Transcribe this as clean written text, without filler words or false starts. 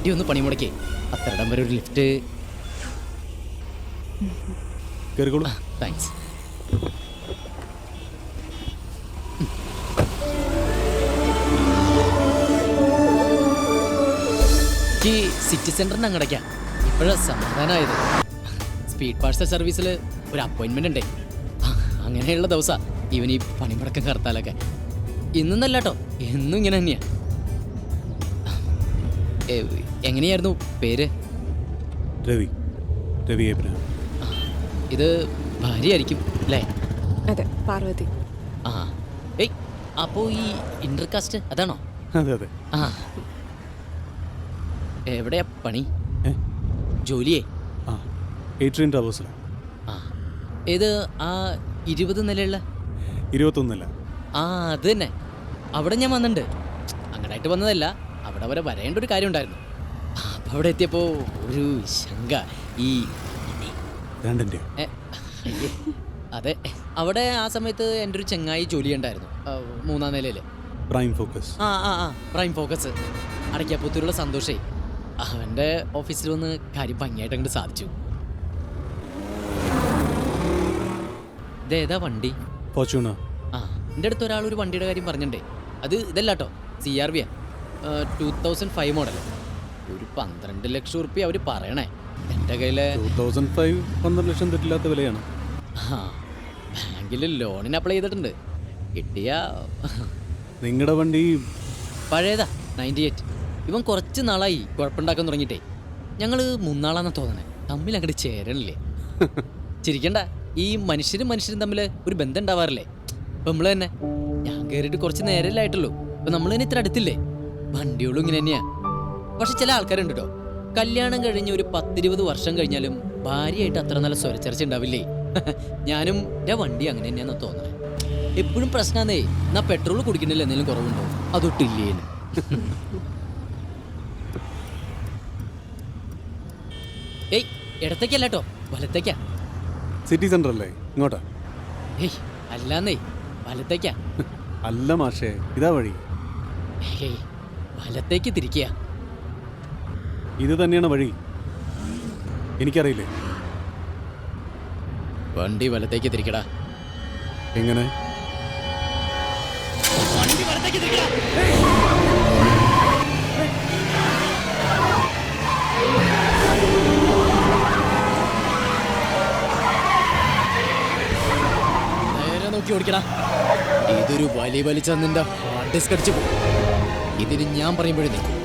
വണ്ടി ഒന്ന് പണിമുടക്കേ. അത്രയിടം വരെ ഒരു ലിഫ്റ്റ്. താങ്ക്സ്. ഈ സിറ്റി സെന്ററിന് അങ്ങടയ്ക്കാം. ഇപ്പോഴാ സമാധാനമായത്. സ്പീഡ് പാർസൽ സർവീസിൽ ഒരു അപ്പോയിൻമെന്റ് ഉണ്ടേ. അങ്ങനെയുള്ള ദിവസാ ഇവൻ ഈ പണിമുടക്കം കർത്താലൊക്കെ. ഇന്നല്ല കേട്ടോ, എന്നും ഇങ്ങനെ തന്നെയാ. എങ്ങനെയായിരുന്നു പേര്? രവി. രവി എബ്രഹാം. ഇത് ഭാര്യയായിരിക്കും അല്ലേ? അതെ, പാർവതി. ആ ഏയ്, അപ്പോ ഈ ഇന്റർകാസ്റ്റ് അതാണോ? അതെ അതെ. ആ, എവിടെയാ പണി? ജോലിയേ? ആ, ഏട്രിയൻ ടവേഴ്സിലാണ്. ആ, ഏത് ആ 20 നിലയുള്ള? 21. ആ, അത് തന്നെ. അവിടെ ഞാൻ വന്നിട്ടുണ്ട്. അങ്ങനായിട്ട് വന്നതല്ല, അവിടെ വരെ വരേണ്ട ഒരു കാര്യം ഉണ്ടായിരുന്നു. അപ്പോൾ അവിടെ എത്തിയപ്പോൾ ഒരു ശങ്ക. ഈ രണ്ടിൻ്റെ. അതെ, അവിടെ ആ സമയത്ത് എൻ്റെ ഒരു ചെങ്ങായി ജോലി ഉണ്ടായിരുന്നു 3-ാം നിലയിൽ. Prime focus. ആ പ്രൈം ഫോക്കസ്. അടയ്ക്കാപ്പുത്തൂരുള്ള സന്തോഷേ അവൻ്റെ ഓഫീസിൽ വന്ന് കാര്യം ഭംഗിയായിട്ട് അങ്ങോട്ട് സാധിച്ചു. ഇതേതാ വണ്ടി? ഫോർച്യൂണർ. ആ, എൻ്റെ അടുത്ത് ഒരാൾ ഒരു വണ്ടിയുടെ കാര്യം പറഞ്ഞിട്ടുണ്ടേ. അത് ഇതല്ല കേട്ടോ, CRV 2005 മോഡൽ. ഒരു 12 ലക്ഷം ഉറുപ്പ്യ അവർ പറയണേ. എൻ്റെ കയ്യിൽ 2005 12 ലക്ഷം തെറ്റില്ലാത്ത വിലയാണ്. ആ, ബാങ്കിൽ ലോണിന് അപ്ലൈ ചെയ്തിട്ടുണ്ട്. കിട്ടിയ നിങ്ങളുടെ വണ്ടി പഴയതാ, 98. ഇവൻ കുറച്ച് നാളായി കുഴപ്പമുണ്ടാക്കാൻ തുടങ്ങിയിട്ടേ. ഞങ്ങൾ 3 നാളാണെന്ന് തോന്നണേ. തമ്മിൽ അങ്ങോട്ട് ചേരണില്ലേ. ചിരിക്കണ്ട, ഈ മനുഷ്യരും തമ്മിൽ ഒരു ബന്ധം ഉണ്ടാവാറില്ലേ? ഇപ്പം നമ്മൾ തന്നെ, ഞാൻ കയറിയിട്ട് കുറച്ച് നേരമല്ലേ ആയിട്ടുള്ളൂ. ഇപ്പം നമ്മൾ തന്നെ ഇത്ര അടുത്തില്ലേ? വണ്ടിയോളും ഇങ്ങനെ തന്നെയാ. പക്ഷെ ചില ആൾക്കാരുണ്ട് കേട്ടോ, കല്യാണം കഴിഞ്ഞ് ഒരു 10-20 വർഷം കഴിഞ്ഞാലും ഭാര്യയായിട്ട് അത്ര നല്ല സ്വരച്ചർച്ച ഉണ്ടാവില്ലേ? ഞാനും എൻ്റെ വണ്ടി അങ്ങനെ തന്നെയാണെന്ന് തോന്നണേ. എപ്പോഴും പ്രശ്നമാണേ. എന്നാ പെട്രോൾ കുടിക്കണില്ല, എന്തെങ്കിലും കുറവുണ്ടോ? അതൊട്ടില്ലേന്. ഏയ്, ഇടത്തേക്കല്ല കേട്ടോ, വലത്തേക്കാ. സിറ്റി സെന്റർ അല്ലേ? ഇങ്ങോട്ടാ? ഏയ് അല്ലാന്നേ, വലത്തേക്കാ. അല്ല മാഷേ, ഇതാ വഴി. ഏയ്, വലത്തേക്ക് തിരിക്കുക. ഇത് തന്നെയാണ് വഴി. എനിക്കറിയില്ലേ. വണ്ടി വലത്തേക്ക് തിരിക്കടാ. എങ്ങനെ? വണ്ടി വലത്തേക്ക് തിരിക്കടാ. നേരെ നോക്കി ഓടിക്കടാ. ഇതൊരു വലിച്ച നിന്റെ ഹാർഡ് ഡിസ്ക് അടിച്ചു പോകും. ഇതിന് ഞാൻ പറയുമ്പോഴേ നിൽക്കും.